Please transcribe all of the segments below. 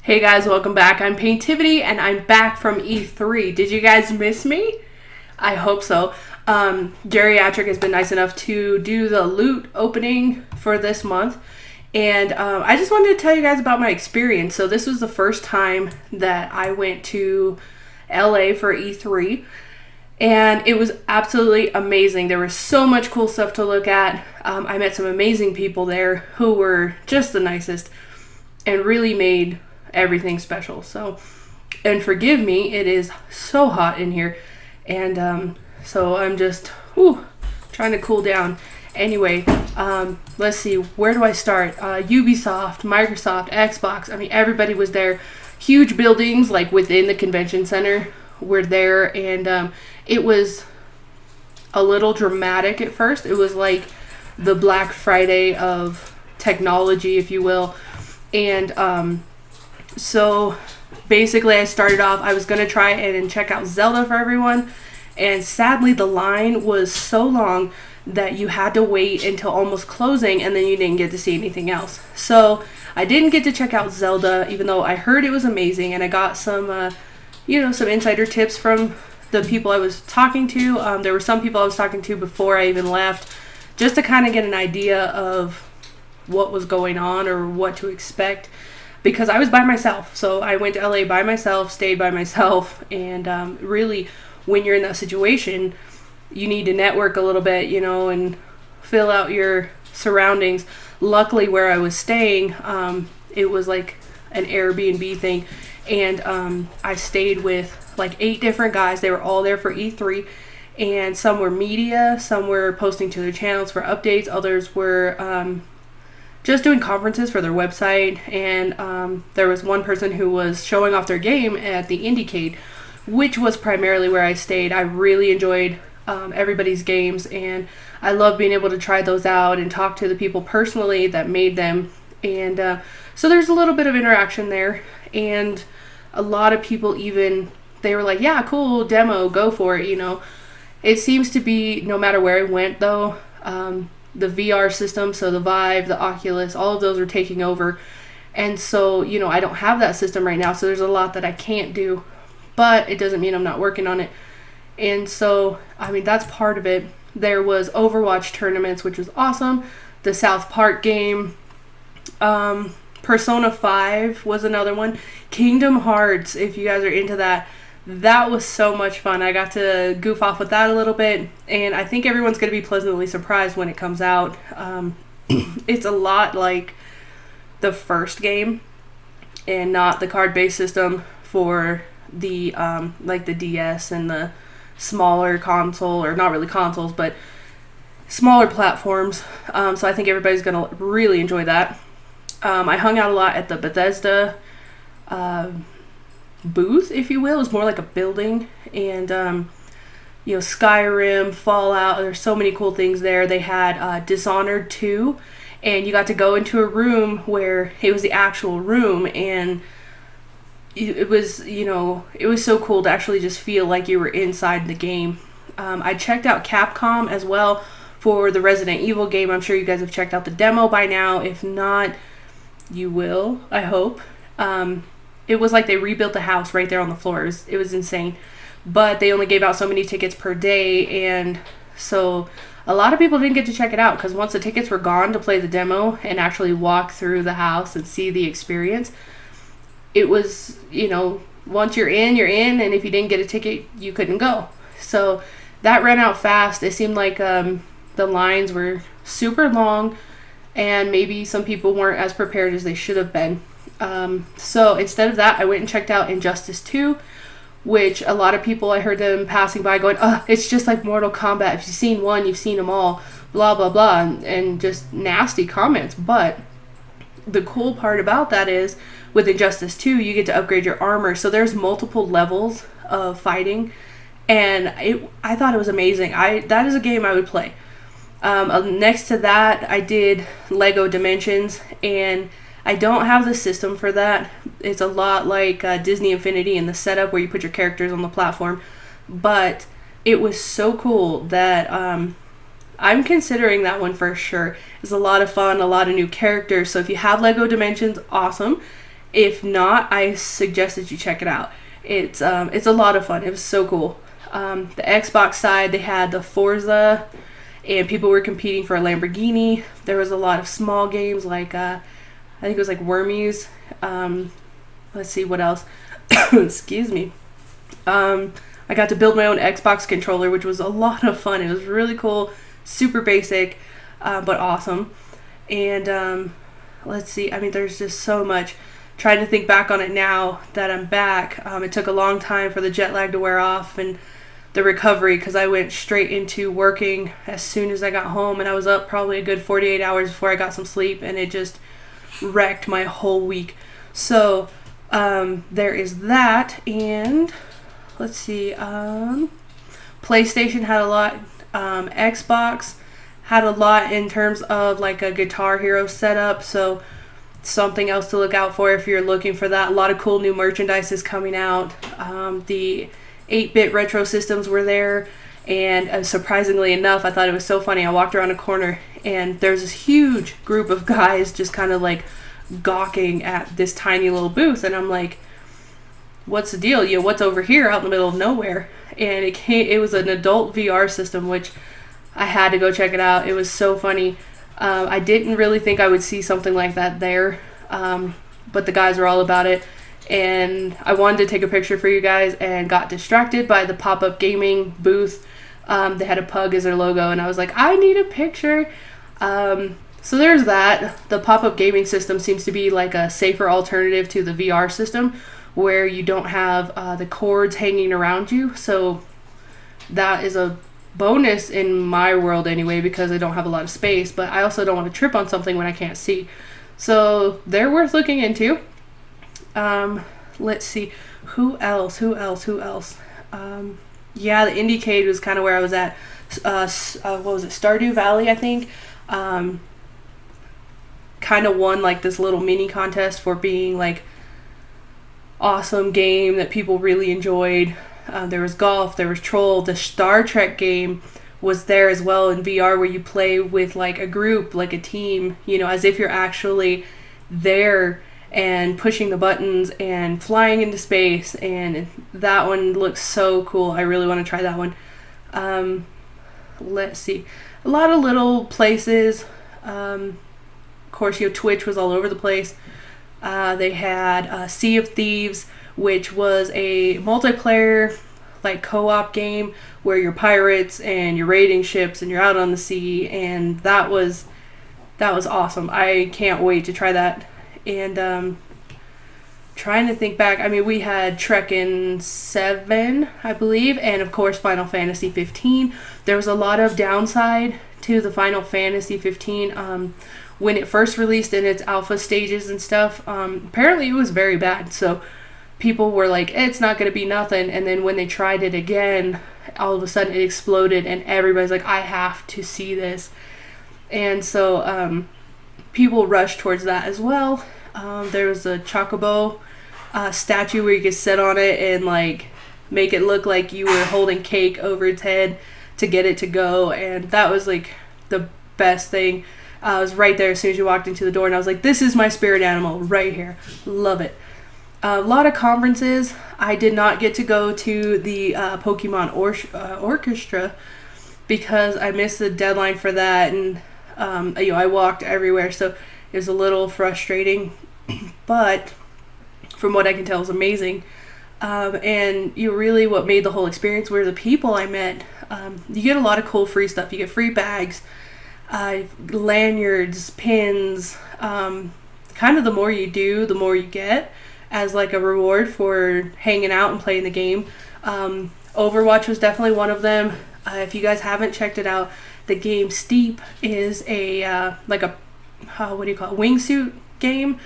Hey guys, welcome back. I'm Paintivity and I'm back from E3. Did you guys miss me? I hope so. Geriatric has been nice enough to do the loot opening for this month. And I just wanted to tell you guys about my experience. So this was the first time that I went to LA for E3. And it was absolutely amazing. There was so much cool stuff to look at. I met some amazing people there who were just the nicest and really made everything special. So, and forgive me, it is so hot in here, and so I'm just trying to cool down. Anyway, let's see, where do I start? Ubisoft, Microsoft, Xbox, I mean, everybody was there. Huge buildings like within the convention center were there, and it was a little dramatic at first. It was like the Black Friday of technology, if you will. And so basically I started off, I was going to try and check out Zelda for everyone, and sadly the line was so long that you had to wait until almost closing, and then you didn't get to see anything else. So I didn't get to check out Zelda, even though I heard it was amazing, and I got some some insider tips from the people I was talking to. There were some people I was talking to before I even left, just to kind of get an idea of what was going on or what to expect, because I was by myself. So I went to LA by myself, stayed by myself, and really, when you're in that situation, you need to network a little bit, and fill out your surroundings. Luckily, where I was staying, it was like an Airbnb thing, and I stayed with like 8 different guys. They were all there for E3, and some were media, some were posting to their channels for updates, others were just doing conferences for their website, and there was one person who was showing off their game at the Indiecade, which was primarily where I stayed. I really enjoyed everybody's games, and I love being able to try those out and talk to the people personally that made them, and so there's a little bit of interaction there, and a lot of people even, they were like, yeah, cool demo, go for it. It seems to be, no matter where I went though, the VR system, so the Vive, the Oculus, all of those are taking over. And so, I don't have that system right now, so there's a lot that I can't do, but it doesn't mean I'm not working on it. And so, I mean, that's part of it. There was Overwatch tournaments, which was awesome. The South Park game. Persona 5 was another one. Kingdom Hearts, if you guys are into that. That was so much fun. I got to goof off with that a little bit, and I think everyone's going to be pleasantly surprised when it comes out. It's a lot like the first game, and not the card-based system for the like the DS and the smaller console, or not really consoles, but smaller platforms. So I think everybody's going to really enjoy that. I hung out a lot at the Bethesda booth, if you will. It was more like a building, and Skyrim, Fallout, there's so many cool things there. They had Dishonored 2, and you got to go into a room where it was the actual room, and it was it was so cool to actually just feel like you were inside the game. I checked out Capcom as well for the Resident Evil game. I'm sure you guys have checked out the demo by now. If not, you will, I hope. It was like they rebuilt the house right there on the floor. It was insane. But they only gave out so many tickets per day, and so a lot of people didn't get to check it out, because once the tickets were gone to play the demo and actually walk through the house and see the experience, it was, once you're in, and if you didn't get a ticket, you couldn't go. So that ran out fast. It seemed like the lines were super long, and maybe some people weren't as prepared as they should have been. So instead of that, I went and checked out Injustice 2, which a lot of people, I heard them passing by going, it's just like Mortal Kombat. If you've seen one, you've seen them all, blah, blah, blah, and just nasty comments. But the cool part about that is, with Injustice 2, you get to upgrade your armor. So there's multiple levels of fighting, and I thought it was amazing. That is a game I would play. Next to that, I did Lego Dimensions, and I don't have the system for that. It's a lot like Disney Infinity and the setup where you put your characters on the platform. But it was so cool that I'm considering that one for sure. It's a lot of fun, a lot of new characters. So if you have Lego Dimensions, awesome. If not, I suggest that you check it out. It's a lot of fun. It was so cool. The Xbox side, they had the Forza, and people were competing for a Lamborghini. There was a lot of small games like I think it was like Wormies. Let's see what else. Excuse me. I got to build my own Xbox controller, which was a lot of fun. It was really cool, super basic, but awesome. And let's see. I mean, there's just so much. Trying to think back on it now that I'm back. It took a long time for the jet lag to wear off and the recovery, because I went straight into working as soon as I got home, and I was up probably a good 48 hours before I got some sleep, and it just wrecked my whole week. So there is that. And let's see, PlayStation had a lot, Xbox had a lot in terms of like a Guitar Hero setup, so something else to look out for if you're looking for that. A lot of cool new merchandise is coming out. The 8-bit retro systems were there, and surprisingly enough, I thought it was so funny. I walked around a corner and there's this huge group of guys just kind of like gawking at this tiny little booth, and I'm like, what's the deal? What's over here out in the middle of nowhere? And it was an adult VR system, which I had to go check it out. It was so funny. I didn't really think I would see something like that there, but the guys were all about it, and I wanted to take a picture for you guys and got distracted by the pop-up gaming booth. They had a pug as their logo, and I was like, I need a picture. So there's that. The pop-up gaming system seems to be like a safer alternative to the VR system, where you don't have the cords hanging around you, so that is a bonus in my world anyway, because I don't have a lot of space, but I also don't want to trip on something when I can't see. So they're worth looking into. Let's see, who else? Yeah, the Indiecade was kind of where I was at. What was it, Stardew Valley, I think. Kind of won like this little mini contest for being like awesome game that people really enjoyed. There was golf, there was Troll. The Star Trek game was there as well in VR, where you play with like a group, like a team, as if you're actually there and pushing the buttons and flying into space. And that one looks so cool. I really want to try that one. Let's see, a lot of little places. Of course, Twitch was all over the place. They had Sea of Thieves, which was a multiplayer like co-op game where you're pirates and you're raiding ships and you're out on the sea, and that was awesome. I can't wait to try that. And trying to think back, I mean, we had Trekken 7, I believe, and of course Final Fantasy 15. There was a lot of downside to the Final Fantasy 15 when it first released in its alpha stages and stuff. Apparently it was very bad, so people were like, it's not going to be nothing. And then when they tried it again, all of a sudden it exploded, and everybody's like, I have to see this. And so people rushed towards that as well. There was a Chocobo statue where you could sit on it and like make it look like you were holding cake over its head to get it to go, and that was like the best thing. I was right there as soon as you walked into the door, and I was like, this is my spirit animal right here. Love it. A lot of conferences. I did not get to go to the Pokemon Orchestra because I missed the deadline for that, and I walked everywhere, so it was a little frustrating. But from what I can tell, it was amazing. And really what made the whole experience were the people I met. You get a lot of cool free stuff. You get free bags, lanyards, pins. Kind of the more you do, the more you get as like a reward for hanging out and playing the game. Overwatch was definitely one of them. If you guys haven't checked it out, the game Steep is a what do you call it, wingsuit game.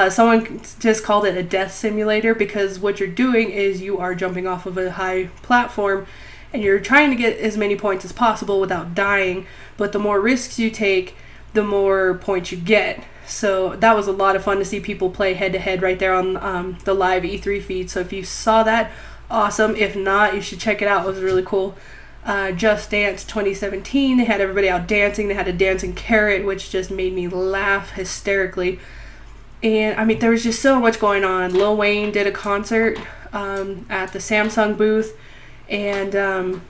Someone just called it a death simulator, because what you're doing is you are jumping off of a high platform and you're trying to get as many points as possible without dying, but the more risks you take, the more points you get. So that was a lot of fun to see people play head to head right there on the live E3 feed. So if you saw that, awesome. If not, you should check it out. It was really cool. Just Dance 2017, they had everybody out dancing. They had a dancing carrot, which just made me laugh hysterically. And I mean, there was just so much going on. Lil Wayne did a concert at the Samsung booth, and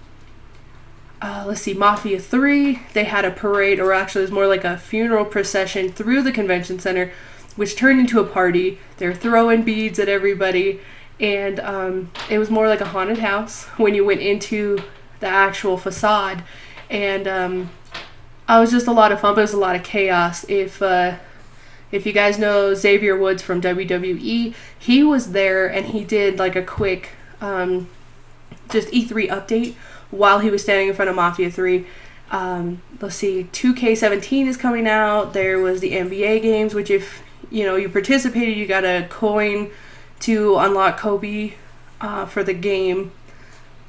let's see, Mafia 3, they had a parade, or actually it was more like a funeral procession through the convention center, which turned into a party. They're throwing beads at everybody, and it was more like a haunted house when you went into the actual facade. And it was just a lot of fun, but it was a lot of chaos. If you guys know Xavier Woods from WWE, he was there and he did like a quick just E3 update while he was standing in front of Mafia 3. Let's see, 2K17 is coming out. There was the NBA games, which if you participated, you got a coin to unlock Kobe for the game.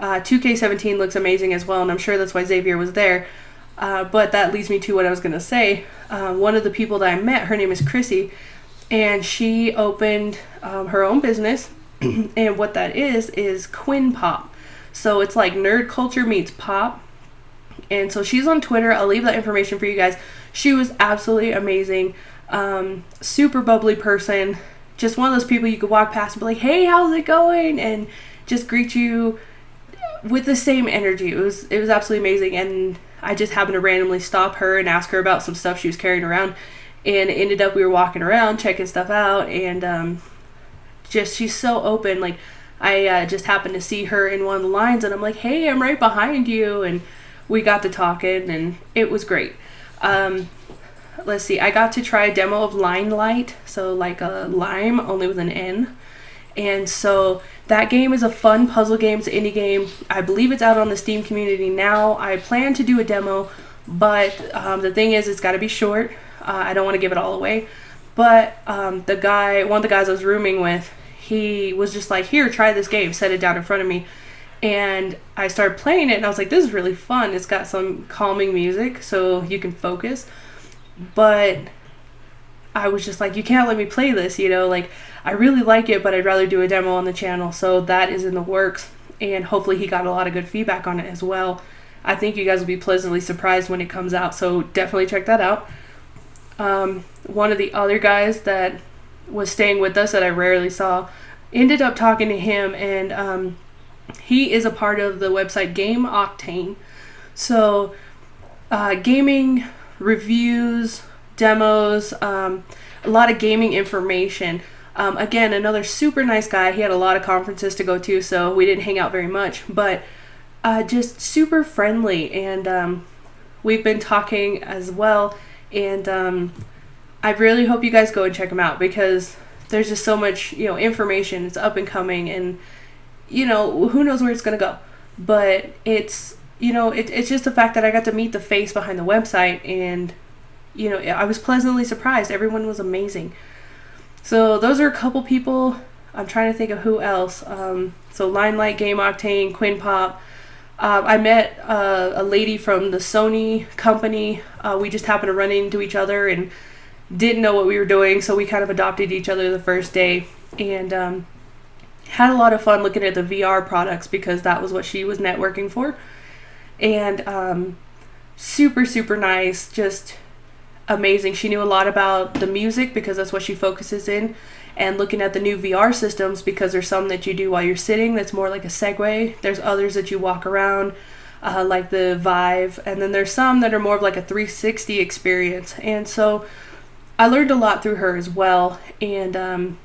2K17 looks amazing as well, and I'm sure that's why Xavier was there. But that leads me to what I was going to say. One of the people that I met, her name is Chrissy, and she opened her own business. And what that is Quinn Pop. So it's like nerd culture meets pop. And so she's on Twitter. I'll leave that information for you guys. She was absolutely amazing. Super bubbly person. Just one of those people you could walk past and be like, hey, how's it going? And just greet you with the same energy. It was absolutely amazing. And I just happened to randomly stop her and ask her about some stuff she was carrying around, and it ended up we were walking around checking stuff out, and just she's so open. Like I just happened to see her in one of the lines, and I'm like, hey, I'm right behind you, and we got to talking, and it was great. Let's see, I got to try a demo of Line Light, so like a lime only with an N. And so that game is a fun puzzle game. It's an indie game. I believe it's out on the Steam community now. I plan to do a demo, but the thing is, it's got to be short. I don't want to give it all away. But one of the guys I was rooming with, he was just like, here, try this game. Set it down in front of me. And I started playing it, and I was like, this is really fun. It's got some calming music, so you can focus. But I was just like, you can't let me play this, like I really like it, but I'd rather do a demo on the channel. So that is in the works, and hopefully he got a lot of good feedback on it as well. I think you guys will be pleasantly surprised when it comes out, so definitely check that out. One of the other guys that was staying with us that I rarely saw, ended up talking to him, and he is a part of the website Game Octane. So gaming reviews, demos, a lot of gaming information. Again, another super nice guy. He had a lot of conferences to go to, so we didn't hang out very much, but just super friendly, and we've been talking as well, and I really hope you guys go and check him out, because there's just so much information. It's up and coming, and who knows where it's gonna go, but it's it's just the fact that I got to meet the face behind the website, and I was pleasantly surprised. Everyone was amazing. So those are a couple people. I'm trying to think of who else. So Limelight, Game Octane, Quinn Pop. I met a lady from the Sony company. We just happened to run into each other and didn't know what we were doing, so we kind of adopted each other the first day, and had a lot of fun looking at the VR products, because that was what she was networking for. And super, super nice, just amazing. She knew a lot about the music, because that's what she focuses in, and looking at the new VR systems, because there's some that you do while you're sitting that's more like a Segway. There's others that you walk around, like the Vive, and then there's some that are more of like a 360 experience. And so I learned a lot through her as well, and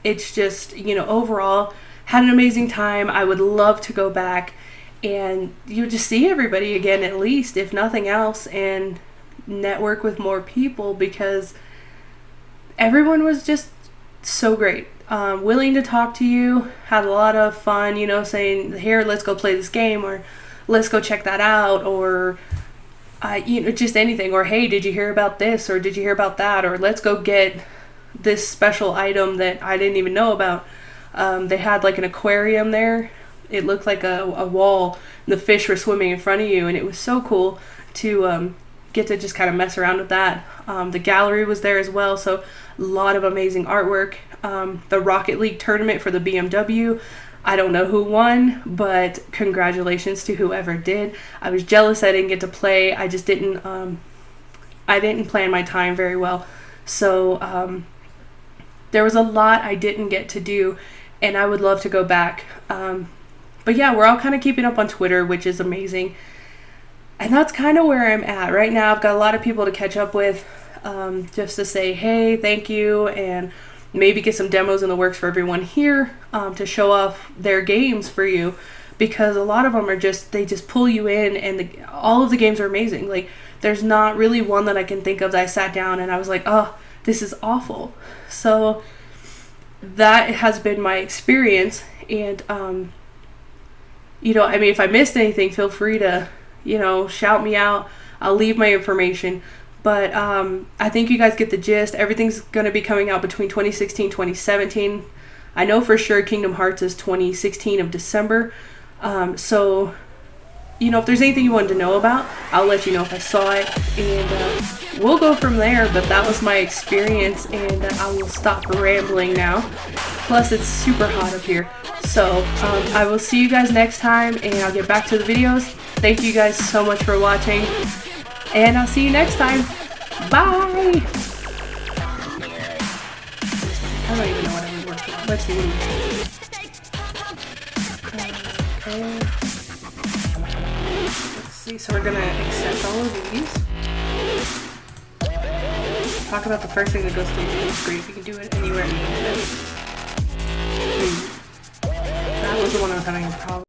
it's just, overall had an amazing time. I would love to go back and just see everybody again, at least, if nothing else, and network with more people, because everyone was just so great, willing to talk to you, had a lot of fun, saying, here, let's go play this game, or let's go check that out, or just anything, or hey, did you hear about this, or did you hear about that, or let's go get this special item that I didn't even know about. They had like an aquarium there. It looked like a wall. The fish were swimming in front of you, and it was so cool to get to just kind of mess around with that. The gallery was there as well, so a lot of amazing artwork. The Rocket League tournament for the BMW, I don't know who won, but congratulations to whoever did. I was jealous I didn't get to play. I just didn't I didn't plan my time very well, so there was a lot I didn't get to do, and I would love to go back. But yeah, we're all kind of keeping up on Twitter, which is amazing. And that's kind of where I'm at right now. I've got a lot of people to catch up with, just to say, hey, thank you, and maybe get some demos in the works for everyone here, to show off their games for you, because a lot of them are they just pull you in, and all of the games are amazing. Like, there's not really one that I can think of that I sat down and I was like, oh, this is awful. So that has been my experience, and you know, I mean, if I missed anything, feel free to, you know, shout me out. I'll leave my information. But I think you guys get the gist. Everything's going to be coming out between 2016 2017. I know for sure Kingdom Hearts is 2016 of December. So, you know, if there's anything you wanted to know about, I'll let you know if I saw it. And we'll go from there. But that was my experience. And I will stop rambling now. Plus, it's super hot up here. So I will see you guys next time, and I'll get back to the videos. Thank you guys so much for watching, and I'll see you next time. Bye! I don't even know what I'm working on. Let's see. Okay. Let's see, so we're gonna accept all of these. Talk about the first thing that goes through the screen. You can do it anywhere. That was the one I was having a problem.